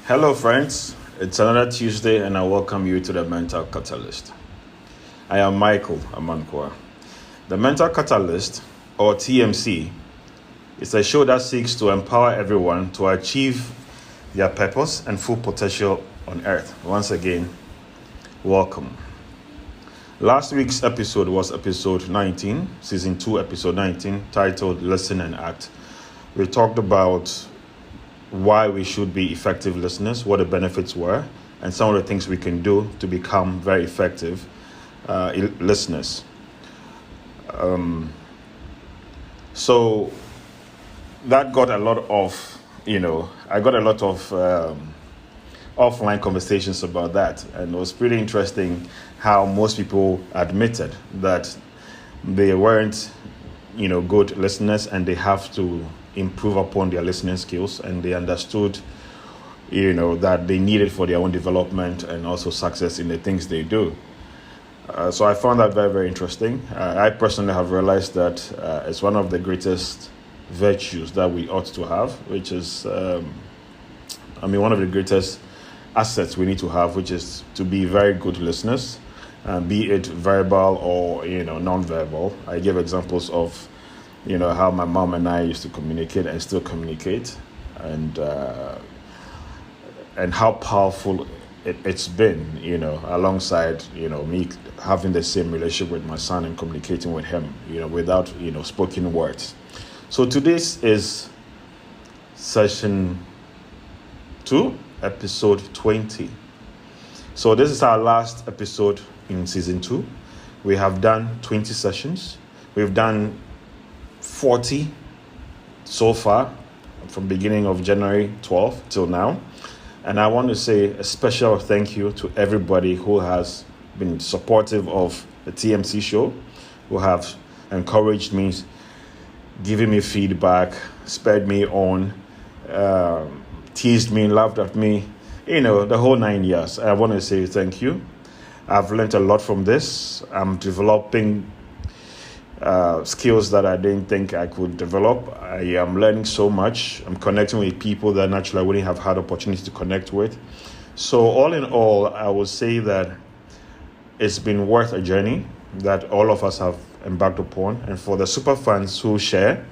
Hello, friends. It's another Tuesday, and I welcome you to the Mental Catalyst. I am Michael Amankwa. The Mental Catalyst, or TMC, is a show that seeks to empower everyone to achieve their purpose and full potential on Earth. Once again, welcome. Last week's episode was episode 19, season 2, episode 19, titled Listen and Act. We talked about why we should be effective listeners, what the benefits were, and some of the things we can do to become very effective listeners. So that got a lot of, I got a lot of offline conversations about that, and it was pretty interesting how most people admitted that they weren't, good listeners, and they have to improve upon their listening skills, and they understood, that they need it for their own development and also success in the things they do. So I found that very, very interesting. I personally have realized that it's one of the greatest virtues that we ought to have, which is, one of the greatest assets we need to have, which is to be very good listeners, be it verbal or, non-verbal. I give examples of how my mom and I used to communicate and still communicate, and how powerful it's been, alongside, me having the same relationship with my son and communicating with him, without, spoken words. So today's is session 2, episode 20. So this is our last episode in season 2. We have done 20 sessions. We've done 40 so far from beginning of January 12th till now. And I want to say a special thank you to everybody who has been supportive of the TMC show, who have encouraged me, given me feedback, spurred me on, teased me, laughed at me, the whole 9 years. I want to say thank you. I've learned a lot from this. I'm developing skills that I didn't think I could develop. I am learning so much. I'm connecting with people that naturally I wouldn't have had opportunity to connect with. So all in all, I would say that it's been worth a journey that all of us have embarked upon. And for the super fans who share,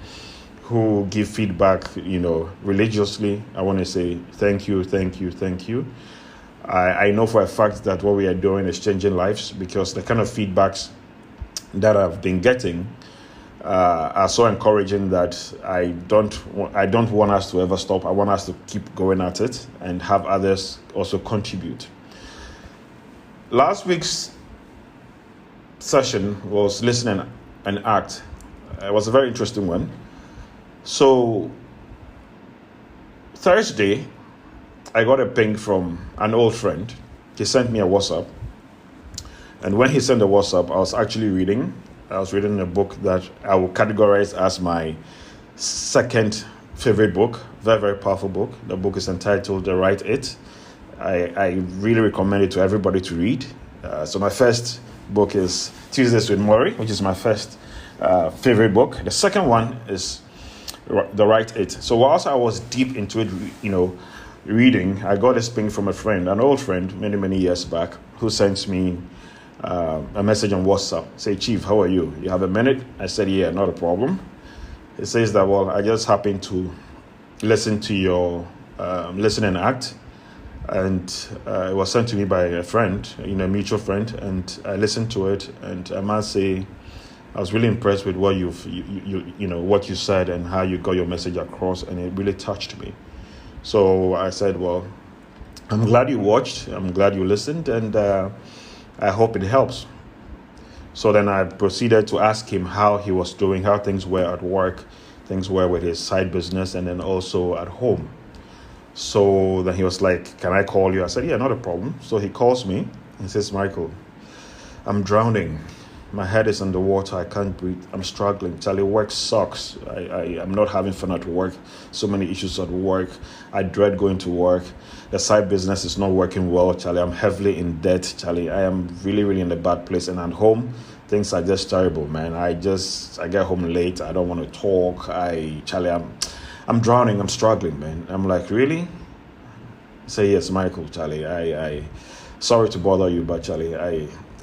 who give feedback, religiously, I want to say thank you, thank you, thank you. I know for a fact that what we are doing is changing lives, because the kind of feedbacks that I've been getting are so encouraging that I don't want us to ever stop. I want us to keep going at it and have others also contribute. Last week's session was Listen and Act. It was a very interesting one. So Thursday, I got a ping from an old friend. He sent me a WhatsApp. And when he sent the WhatsApp, I was actually reading. I was reading a book that I will categorize as my second favorite book. Very, very powerful book. The book is entitled The Right It. I really recommend it to everybody to read. So my first book is Tuesdays with Maury, which is my first favorite book. The second one is The Right It. So whilst I was deep into it, reading, I got this ping from a friend, an old friend, many, many years back, who sent me a message on WhatsApp. Say, Chief, how are you? You have a minute? I said, yeah, not a problem. It says that, well, I just happened to listen to your Listen and Act, and it was sent to me by a friend, a mutual friend, and I listened to it, and I must say, I was really impressed with what what you said and how you got your message across, and it really touched me. So I said, well, I'm glad you watched, I'm glad you listened, and I hope it helps. So then I proceeded to ask him how he was doing, how things were at work, things were with his side business, and then also at home. So then he was like, can I call you? I said, yeah, not a problem. So he calls me and says, Michael, I'm drowning. My head is underwater. I can't breathe. I'm struggling. Charlie, work sucks. I'm not having fun at work. So many issues at work. I dread going to work. The side business is not working well, Charlie. I'm heavily in debt, Charlie. I am really, really in a bad place. And at home, things are just terrible, man. I get home late. I don't want to talk. I'm drowning. I'm struggling, man. I'm like, really? Say, yes, Michael, Charlie, I sorry to bother you, but Charlie,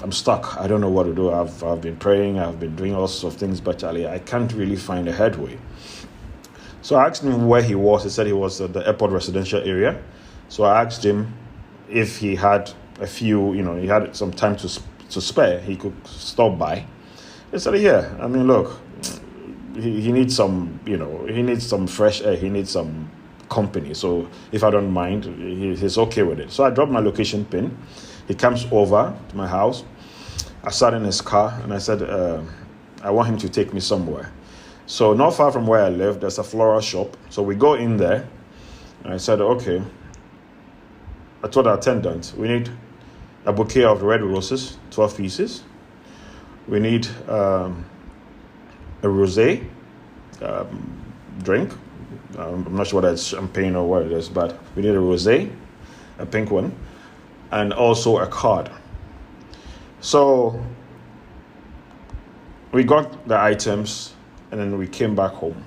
I'm stuck. I don't know what to do. I've been praying, I've been doing all sorts of things, but Charlie, I can't really find a headway. So I asked him where he was. He said he was at the airport residential area. So I asked him if he had a few, he had some time to spare, he could stop by. He said, yeah, I mean, look, he needs some, he needs some fresh air, he needs some company. So if I don't mind, he's okay with it. So I dropped my location pin. He comes over to my house. I sat in his car and I said, I want him to take me somewhere. So not far from where I live, there's a floral shop. So we go in there and I said, okay. I told the attendant, we need a bouquet of red roses, 12 pieces. We need a rosé drink. I'm not sure whether it's champagne or what it is, but we need a rosé, a pink one, and also a card. So we got the items and then we came back home.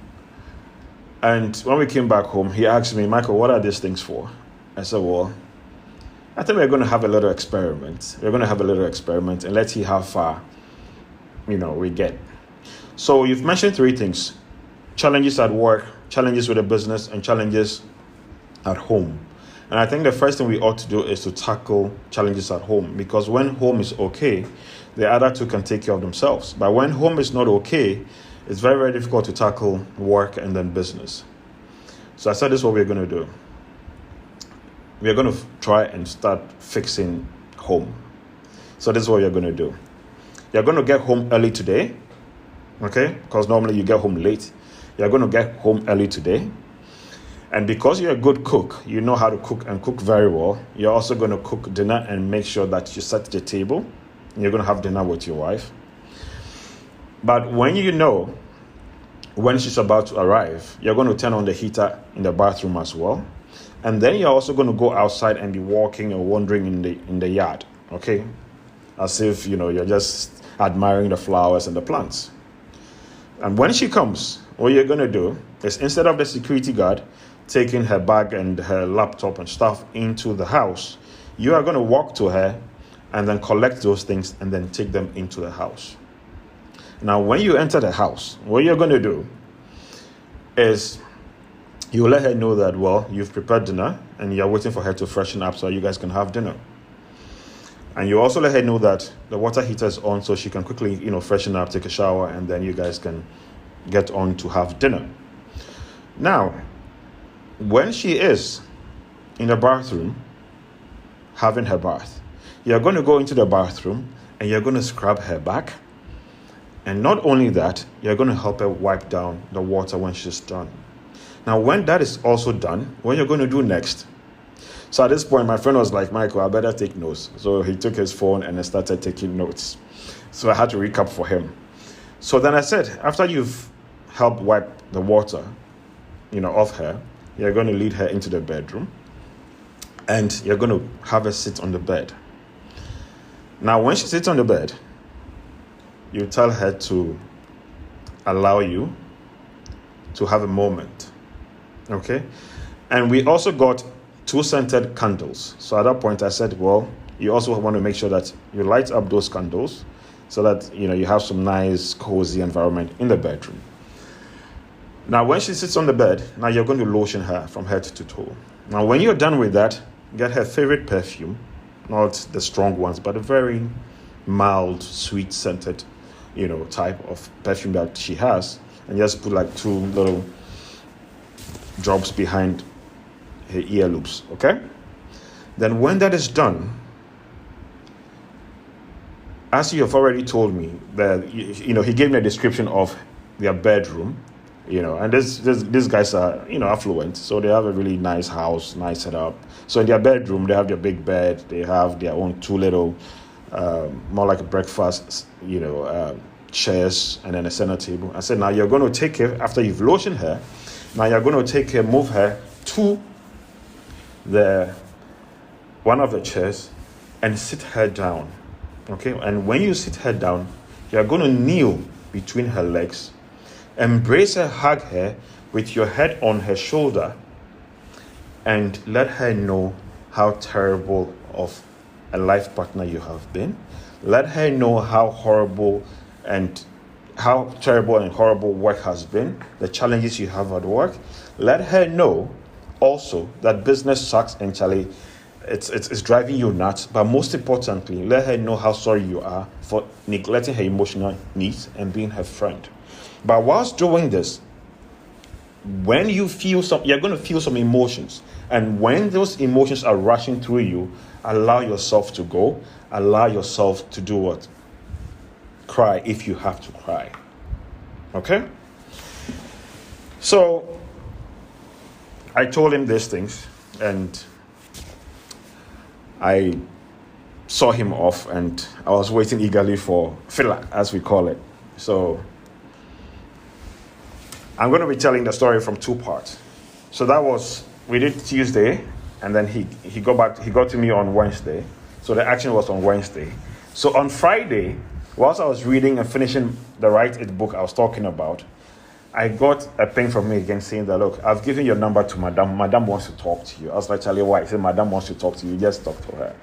And when we came back home, he asked me, Michael, what are these things for? I said, well, I think we're going to have a little experiment. We're going to have a little experiment and let's see how far, we get. So you've mentioned 3 things: challenges at work, challenges with a business, and challenges at home. And I think the first thing we ought to do is to tackle challenges at home, because when home is okay, the other 2 can take care of themselves. But when home is not okay, it's very, very difficult to tackle work and then business. So I said, this is what we're going to do. We're going to try and start fixing home. So this is what you're going to do. You're going to get home early today, okay? Because normally you get home late. You're going to get home early today. And because you're a good cook, you know how to cook and cook very well, you're also going to cook dinner and make sure that you set the table. And you're going to have dinner with your wife. But when when she's about to arrive, you're going to turn on the heater in the bathroom as well. And then you're also going to go outside and be walking or wandering in the yard, okay? As if, you're just admiring the flowers and the plants. And when she comes, what you're going to do is, instead of the security guard taking her bag and her laptop and stuff into the house, you are going to walk to her and then collect those things and then take them into the house. Now, when you enter the house, what you're going to do is you let her know that, well, you've prepared dinner and you're waiting for her to freshen up so you guys can have dinner. And you also let her know that the water heater is on so she can quickly, freshen up, take a shower, and then you guys can get on to have dinner. Now, when she is in the bathroom having her bath, you're going to go into the bathroom and you're going to scrub her back. And not only that, you're going to help her wipe down the water when she's done. Now, when that is also done, what you're going to do next? So at this point, my friend was like, Michael, I better take notes. So he took his phone and started taking notes. So I had to recap for him. So then I said, after you've helped wipe the water, off her, you're going to lead her into the bedroom and you're going to have her sit on the bed. Now, when she sits on the bed, you tell her to allow you to have a moment, okay? And we also got 2 scented candles. So at that point I said, well, you also want to make sure that you light up those candles so that, you have some nice, cozy environment in the bedroom. Now, when she sits on the bed, now you're going to lotion her from head to toe. Now, when you're done with that, get her favorite perfume, not the strong ones, but a very mild, sweet scented, type of perfume that she has, and just put like 2 little drops behind her ear loops, okay? Then when that is done, as you have already told me, that he gave me a description of their bedroom, and these guys are, affluent, so they have a really nice house, nice setup. So in their bedroom, they have their big bed, they have their own 2 little, more like a breakfast, chairs, and then a center table. I said, now you're going to take her, after you've lotioned her, now you're going to take her, move her to one of the chairs and sit her down, okay? And when you sit her down, you're going to kneel between her legs, embrace her, hug her with your head on her shoulder, and let her know how terrible of a life partner you have been. Let her know how horrible and how terrible and horrible work has been, the challenges you have at work. Let her know also that business sucks and Charlie, it's driving you nuts. But most importantly, let her know how sorry you are for neglecting her emotional needs and being her friend. But whilst doing this, when you feel you're going to feel some emotions. And when those emotions are rushing through you, allow yourself to go. Allow yourself to do what? Cry if you have to cry. Okay? So, I told him these things, and I saw him off, and I was waiting eagerly for filler, as we call it. So, I'm going to be telling the story from two parts. So that was, we did Tuesday, and then he got to me on Wednesday. So the action was on Wednesday. So on Friday, whilst I was reading and finishing the Write It book I was talking about, I got a ping from me again saying that, look, I've given your number to Madam. Madam wants to talk to you. I was like, Charlie, why? He said, Madam wants to talk to you. Just talk to her.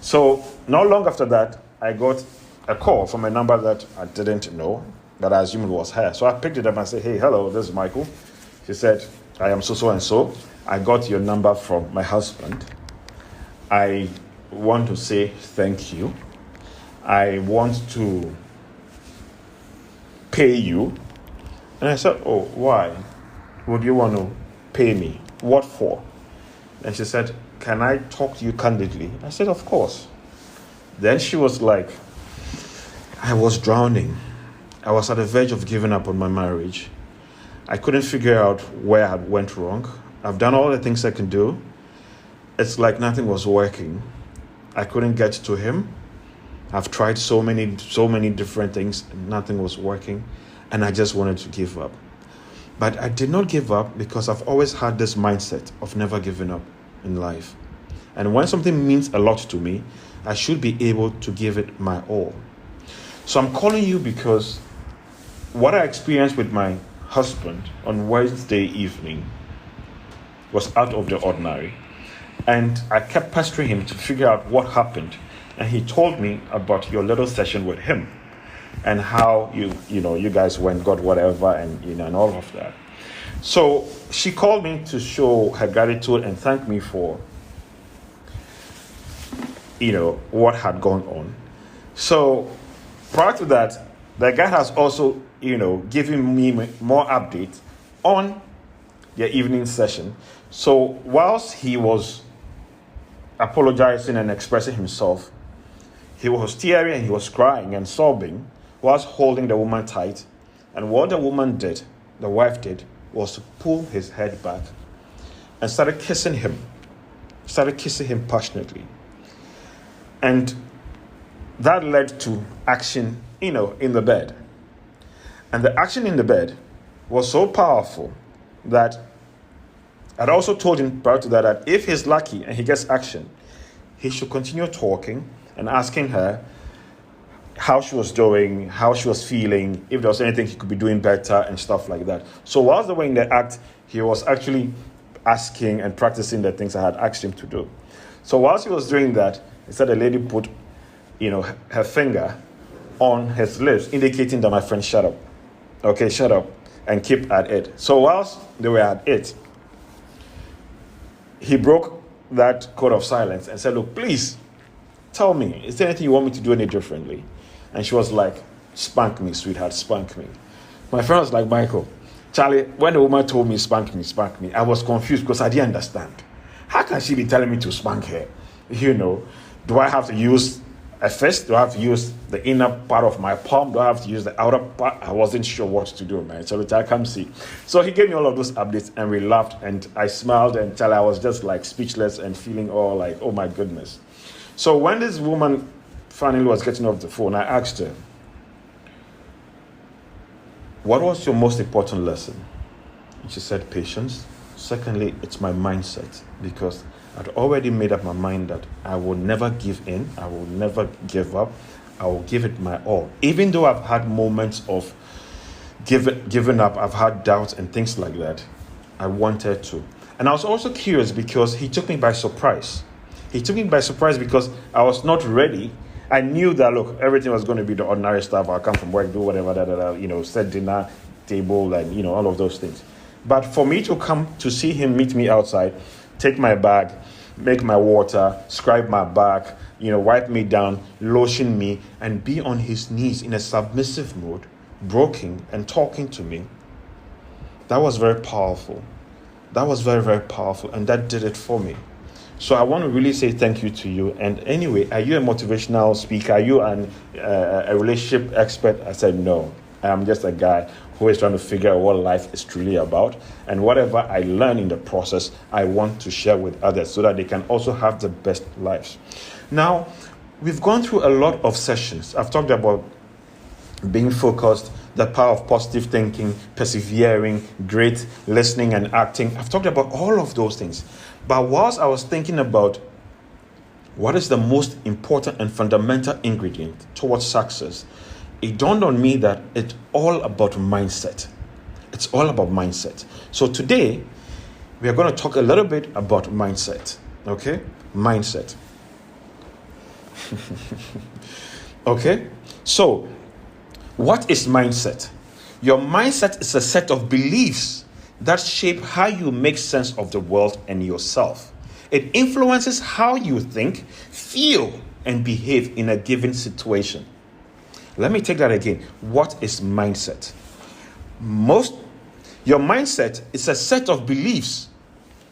So not long after that, I got a call from a number that I didn't know, that I assumed was her. So I picked it up and said, hey, hello, this is Michael. She said, I am so and so. I got your number from my husband. I want to say thank you. I want to pay you. And I said, oh, why would you want to pay me? What for? And she said, can I talk to you candidly? I said, of course. Then she was like, I was drowning. I was at the verge of giving up on my marriage. I couldn't figure out where I went wrong. I've done all the things I can do. It's like nothing was working. I couldn't get to him. I've tried so many different things, and nothing was working. And I just wanted to give up. But I did not give up because I've always had this mindset of never giving up in life. And when something means a lot to me, I should be able to give it my all. So I'm calling you because what I experienced with my husband on Wednesday evening was out of the ordinary. And I kept pestering him to figure out what happened. And he told me about your little session with him and how you guys went, got whatever, and and all of that. So she called me to show her gratitude and thank me for what had gone on. So prior to that, the guy has also given me more updates on the evening session. So whilst he was apologizing and expressing himself, he was tearing and he was crying and sobbing whilst holding the woman tight. And what the woman did, the wife did, was to pull his head back and started kissing him passionately. And that led to action, in the bed. And the action in the bed was so powerful that I'd also told him prior to that if he's lucky and he gets action, he should continue talking and asking her how she was doing, how she was feeling, if there was anything he could be doing better and stuff like that. So whilst they were in the act, he was actually asking and practicing the things I had asked him to do. So whilst he was doing that, he said the lady put, her finger on his lips, indicating that my friend, shut up. Okay, shut up and keep at it. So whilst they were at it, he broke that code of silence and said, look, please tell me, is there anything you want me to do any differently? And she was like, spank me, sweetheart, spank me. My friend was like, Michael, Charlie, when the woman told me, spank me, I was confused because I didn't understand. How can she be telling me to spank her? Do I have to use a fist? Do I have to use the inner part of my palm? Do I have to use the outer part? I wasn't sure what to do, man. So I come see. So he gave me all of those updates and we laughed and I smiled and Charlie, I was just like speechless and feeling all like, oh my goodness. So when this woman finally was getting off the phone, I asked her, what was your most important lesson? And she said, patience. Secondly, it's my mindset, because I'd already made up my mind that I will never give in. I will never give up. I will give it my all. Even though I've had moments of giving up, I've had doubts and things like that, I wanted to. And I was also curious because he took me by surprise. He took me by surprise because I was not ready. I knew that, look, everything was going to be the ordinary stuff. I'll come from work, do whatever, set dinner table and, all of those things. But for me to come to see him meet me outside, take my bag, make my water, scrape my back, wipe me down, lotion me, and be on his knees in a submissive mode, broken and talking to me, that was very powerful. That was very, very powerful, and that did it for me. So I want to really say thank you to you. And anyway, are you a motivational speaker? Are you a relationship expert? I said, no. I'm just a guy who is trying to figure out what life is truly about. And whatever I learn in the process, I want to share with others so that they can also have the best lives. Now, we've gone through a lot of sessions. I've talked about being focused, the power of positive thinking, persevering, great listening and acting. I've talked about all of those things. But whilst I was thinking about what is the most important and fundamental ingredient towards success, it dawned on me that it's all about mindset. It's all about mindset. So today, we are going to talk a little bit about mindset. Okay? Mindset. Okay? So, what is mindset? Your mindset is a set of beliefs that shape how you make sense of the world and yourself. It influences how you think, feel, and behave in a given situation. Let me take that again. What is mindset? Your mindset is a set of beliefs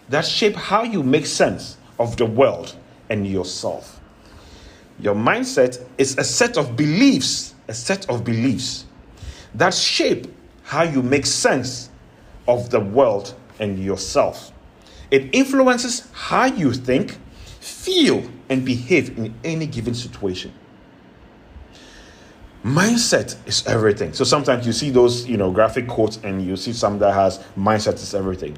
that shape how you make sense of the world and yourself. Your mindset is a set of beliefs that shape how you make sense of the world and yourself. It influences how you think, feel, and behave in any given situation. Mindset is everything. So sometimes you see those, graphic quotes and you see some that has mindset is everything.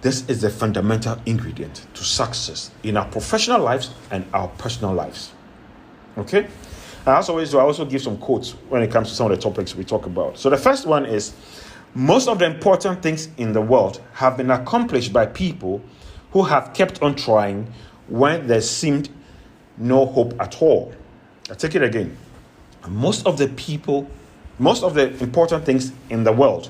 This is the fundamental ingredient to success in our professional lives and our personal lives. Okay? As always, I also give some quotes when it comes to some of the topics we talk about. So the first one is, most of the important things in the world have been accomplished by people who have kept on trying when there seemed no hope at all. I'll take it again. Most of the important things in the world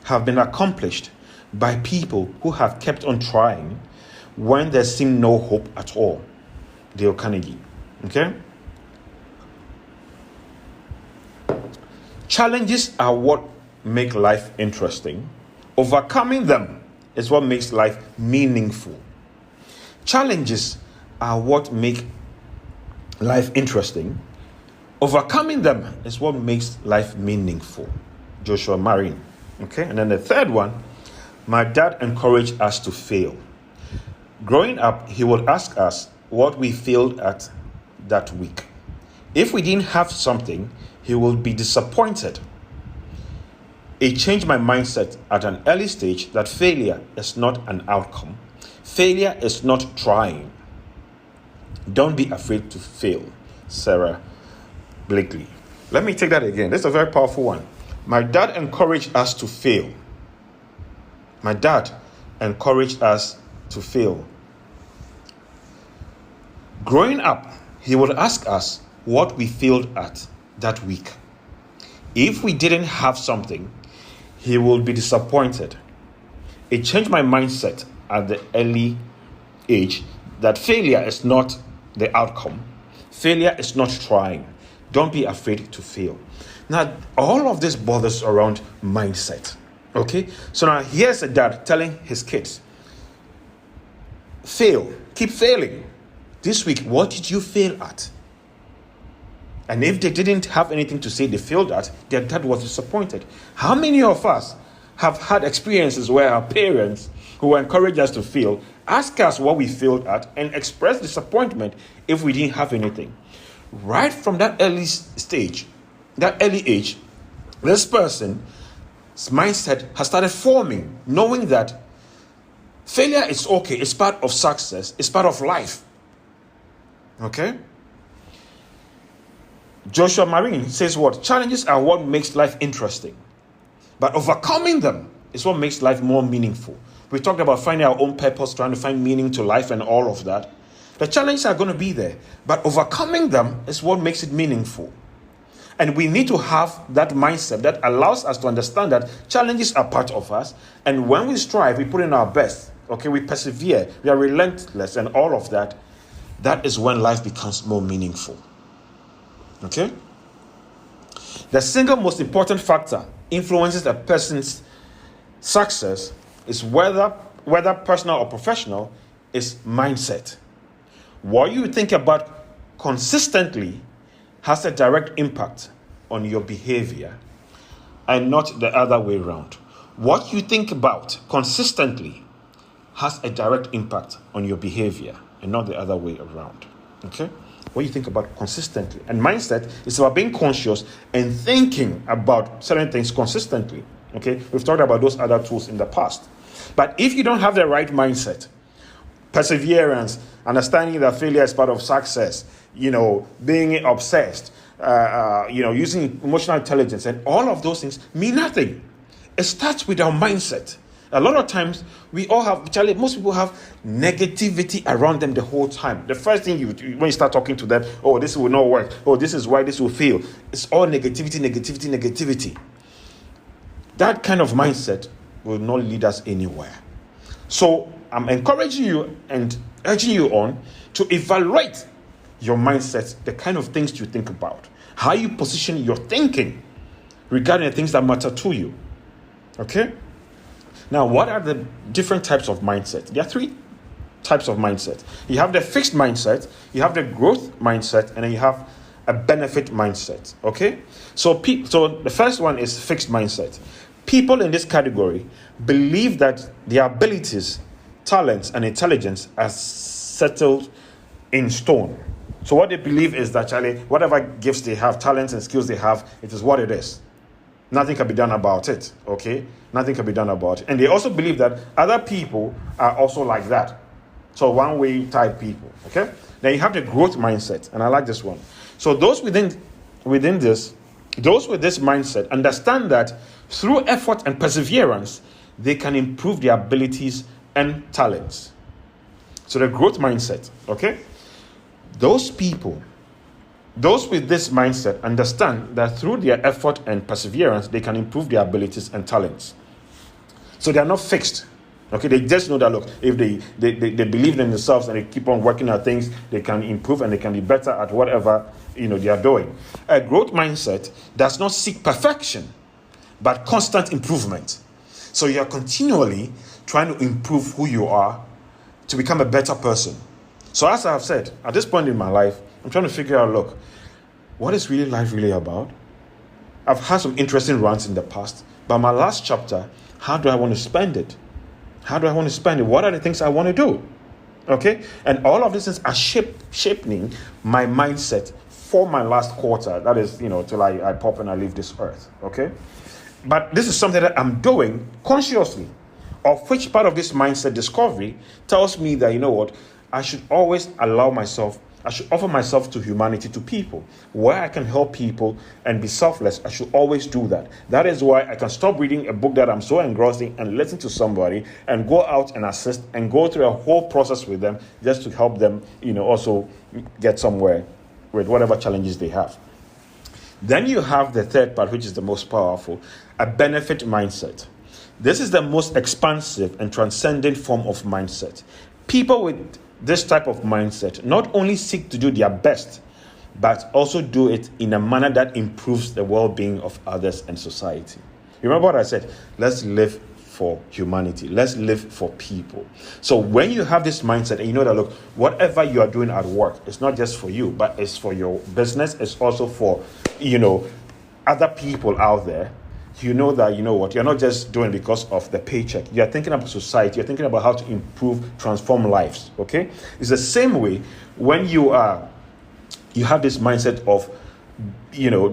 have been accomplished by people who have kept on trying when there seemed no hope at all. Dale Carnegie. Okay? Challenges are what make life interesting. Overcoming them is what makes life meaningful. Challenges are what make life interesting. Overcoming them is what makes life meaningful. Joshua Marine. Okay? And then the third one, my dad encouraged us to fail. Growing up, he would ask us what we failed at that week. If we didn't have something, he would be disappointed. It changed my mindset at an early stage that failure is not an outcome. Failure is not trying. Don't be afraid to fail. Sarah Blakely. Let me take that again. This is a very powerful one. My dad encouraged us to fail. My dad encouraged us to fail. Growing up, he would ask us what we failed at that week. If we didn't have something, he would be disappointed. It changed my mindset at the early age that failure is not the outcome. Failure is not trying. Don't be afraid to fail. Now, all of this bothers around mindset. Okay? So now here's a dad telling his kids, fail. Keep failing. This week, what did you fail at? And if they didn't have anything to say they failed at, their dad was disappointed. How many of us have had experiences where our parents, who encourage us to fail, ask us what we failed at and express disappointment if we didn't have anything? Right from that early stage, that early age, this person's mindset has started forming, knowing that failure is okay, it's part of success, it's part of life. Okay? Joshua Marine says what? Challenges are what makes life interesting. But overcoming them is what makes life more meaningful. We talked about finding our own purpose, trying to find meaning to life and all of that. The challenges are going to be there, but overcoming them is what makes it meaningful. And we need to have that mindset that allows us to understand that challenges are part of us. And when we strive, we put in our best. Okay, we persevere, we are relentless, and all of that. That is when life becomes more meaningful. Okay? The single most important factor influences a person's success is whether personal or professional is mindset. What you think about consistently has a direct impact on your behavior and not the other way around. What you think about consistently has a direct impact on your behavior and not the other way around. Okay? What you think about consistently. And mindset is about being conscious and thinking about certain things consistently. Okay? We've talked about those other tools in the past. But if you don't have the right mindset, perseverance, understanding that failure is part of success, being obsessed, using emotional intelligence, and all of those things mean nothing. It starts with our mindset. A lot of times, most people have negativity around them the whole time. The first thing when you start talking to them, oh, this will not work. Oh, this is why this will fail. It's all negativity. That kind of mindset will not lead us anywhere. So I'm encouraging you and urging you on to evaluate your mindset, the kind of things you think about, how you position your thinking regarding the things that matter to you. Okay? Now, what are the different types of mindset? There are 3 types of mindset. You have the fixed mindset, you have the growth mindset, and then you have a benefit mindset. Okay? So the first one is fixed mindset. People in this category believe that their abilities, talents, and intelligence are settled in stone. So what they believe is that whatever gifts they have, talents and skills they have, it is what it is. Nothing can be done about it. Okay? Nothing can be done about it. And they also believe that other people are also like that. So one-way type people. Okay? Then you have the growth mindset, and I like this one. So those with this mindset understand that through effort and perseverance, they can improve their abilities and talents. So the growth mindset, okay? Those with this mindset understand that through their effort and perseverance, they can improve their abilities and talents. So they are not fixed. Okay, they just know that, look, if they believe in themselves and they keep on working at things, they can improve and they can be better at whatever they are doing. A growth mindset does not seek perfection, but constant improvement. So you are continually trying to improve who you are to become a better person. So as I have said, at this point in my life, I'm trying to figure out, look, what is life really about? I've had some interesting rants in the past, but my last chapter, how do I want to spend it? How do I want to spend it? What are the things I want to do? Okay? And all of these things are shaping my mindset for my last quarter. That is, till I pop and I leave this earth. Okay? But this is something that I'm doing consciously, of which part of this mindset discovery tells me that, I should always I should offer myself to humanity, to people. Where I can help people and be selfless, I should always do that. That is why I can stop reading a book that I'm so engrossed in and listen to somebody and go out and assist and go through a whole process with them just to help them, also get somewhere with whatever challenges they have. Then you have the third part, which is the most powerful, a benefit mindset. This is the most expansive and transcendent form of mindset. People with this type of mindset not only seek to do their best, but also do it in a manner that improves the well-being of others and society. Remember what I said? Let's live for humanity. Let's live for people. So when you have this mindset and you know that, look, whatever you are doing at work, it's not just for you, but it's for your business. It's also for, other people out there. You know that, you're not just doing it because of the paycheck. You're thinking about society. You're thinking about how to improve, transform lives, okay? It's the same way when you have this mindset of,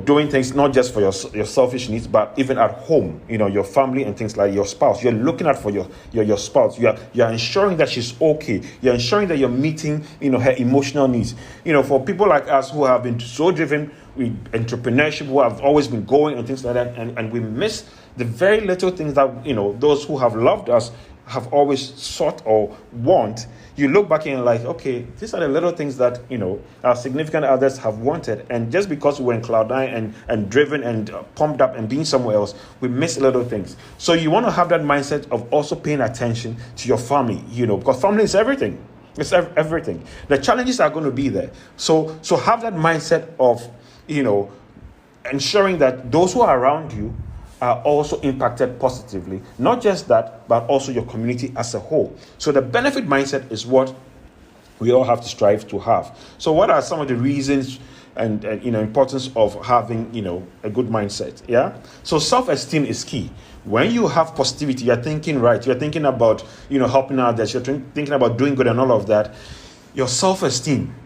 doing things not just for your selfish needs, but even at home, your family and things like your spouse. You're looking out for your spouse. You're ensuring that she's okay. You're ensuring that you're meeting, her emotional needs. For people like us who have been so driven with entrepreneurship, who have always been going and things like that, and we miss the very little things that, those who have loved us have always sought or want, you look back and you're like, okay, these are the little things that, our significant others have wanted. And just because we're in cloud nine and driven and pumped up and being somewhere else, we miss little things. So you want to have that mindset of also paying attention to your family, because family is everything. It's everything. The challenges are going to be there. So have that mindset of, ensuring that those who are around you are also impacted positively. Not just that, but also your community as a whole. So the benefit mindset is what we all have to strive to have. So what are some of the reasons and importance of having, a good mindset? Yeah. So self-esteem is key. When you have positivity, you're thinking right. You're thinking about, helping others. You're thinking about doing good and all of that. Your self-esteem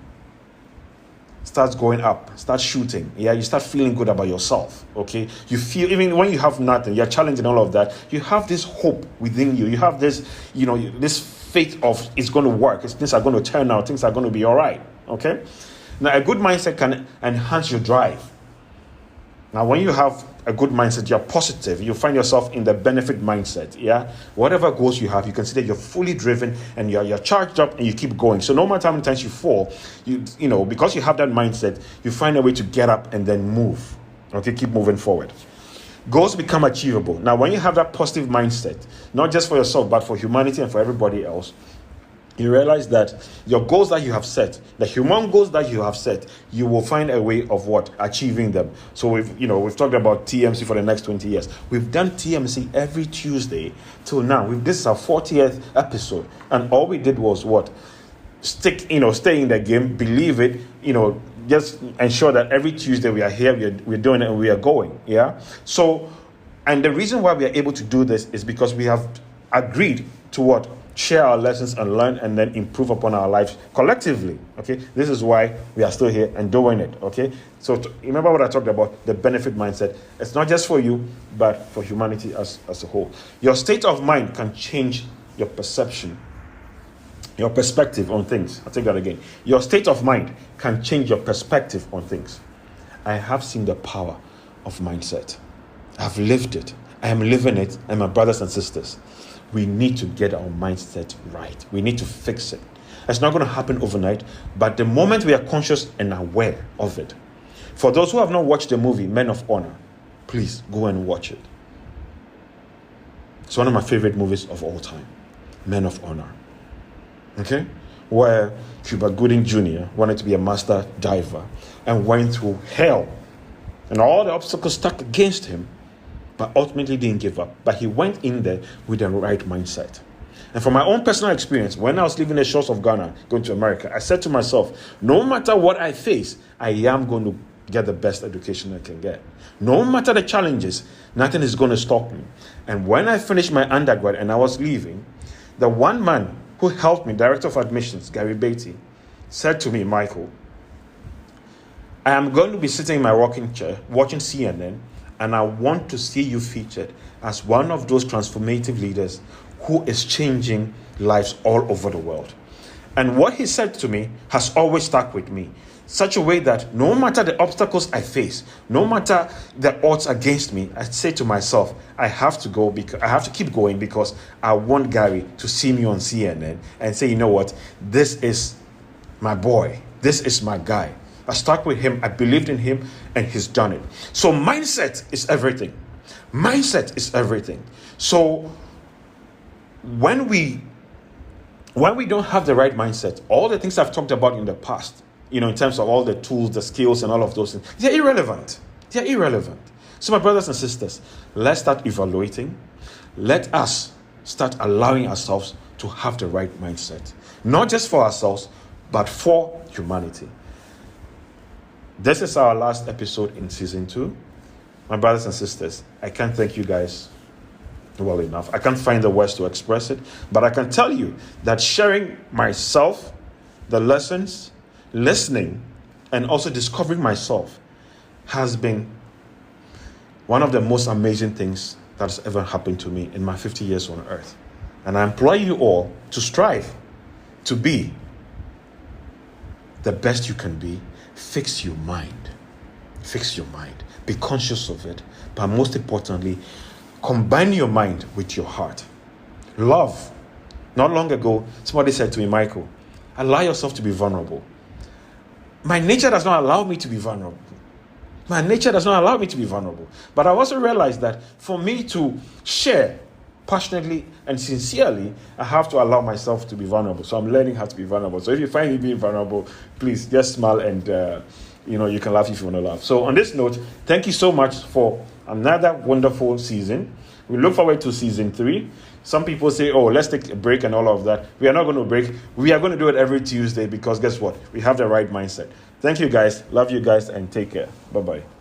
starts going up, starts shooting. Yeah, you start feeling good about yourself. Okay, you feel, even when you have nothing, you're challenging all of that. You have this hope within you. You have this, this faith of it's going to work. Things are going to turn out. Things are going to be all right. Okay. Now, a good mindset can enhance your drive. Now, when you have a good mindset, you're positive. You find yourself in the benefit mindset. Yeah, whatever goals you have, you consider you're fully driven and you're charged up and you keep going. So no matter how many times you fall, because you have that mindset, you find a way to get up and then move. Okay, keep moving forward. Goals become achievable. Now, when you have that positive mindset, not just for yourself but for humanity and for everybody else, you realize that your goals that you have set, the human goals that you have set, you will find a way of achieving them. So we've talked about TMC for the next 20 years. We've done TMC every Tuesday till now. This is our 40th episode, and all we did was stay in the game, believe it, just ensure that every Tuesday we are here, we're doing it, and we are going. Yeah. So, and the reason why we are able to do this is because we have agreed to share our lessons and learn and then improve upon our lives collectively. Okay, this is why we are still here and doing it. Okay, so remember what I talked about, the benefit mindset. It's not just for you, but for humanity as a whole. Your state of mind can change your perception, your perspective on things. I'll take that again. Your state of mind can change your perspective on things. I have seen the power of mindset. I've lived it. I am living it. And my brothers and sisters, we need to get our mindset right. We need to fix it. It's not going to happen overnight, but the moment we are conscious and aware of it. For those who have not watched the movie Men of Honor, please go and watch it. It's one of my favorite movies of all time, Men of Honor. Okay? Where Cuba Gooding Jr. wanted to be a master diver and went through hell and all the obstacles stuck against him, but ultimately didn't give up. But he went in there with the right mindset. And from my own personal experience, when I was leaving the shores of Ghana, going to America, I said to myself, no matter what I face, I am going to get the best education I can get. No matter the challenges, nothing is going to stop me. And when I finished my undergrad and I was leaving, the one man who helped me, Director of Admissions, Gary Beatty, said to me, Michael, I am going to be sitting in my rocking chair, watching CNN, and I want to see you featured as one of those transformative leaders who is changing lives all over the world. And what he said to me has always stuck with me. Such a way that no matter the obstacles I face, no matter the odds against me, I say to myself, I have to go because I have to keep going because I want Gary to see me on CNN and say, you know what, this is my boy. This is my guy. I stuck with him. I believed in him and he's done it. So mindset is everything. Mindset is everything. So when we don't have the right mindset, all the things I've talked about in the past, in terms of all the tools, the skills and all of those things, they're irrelevant. They're irrelevant. So my brothers and sisters, let's start evaluating. Let us start allowing ourselves to have the right mindset. Not just for ourselves, but for humanity. This is our last episode in season 2. My brothers and sisters, I can't thank you guys well enough. I can't find the words to express it, but I can tell you that sharing myself, the lessons, listening, and also discovering myself has been one of the most amazing things that has ever happened to me in my 50 years on earth. And I implore you all to strive to be the best you can be. Fix your mind. Fix your mind. Be conscious of it. But most importantly, combine your mind with your heart. Love. Not long ago, somebody said to me, Michael, allow yourself to be vulnerable. My nature does not allow me to be vulnerable. My nature does not allow me to be vulnerable. But I also realized that for me to share passionately and sincerely, I have to allow myself to be vulnerable. So I'm learning how to be vulnerable. So if you find me being vulnerable, please just smile and you can laugh if you want to laugh. So on this note, thank you so much for another wonderful season. We look forward to season 3. Some people say, oh, let's take a break and all of that. We are not going to break. We are going to do it every Tuesday because guess what? We have the right mindset. Thank you guys. Love you guys and take care. Bye-bye.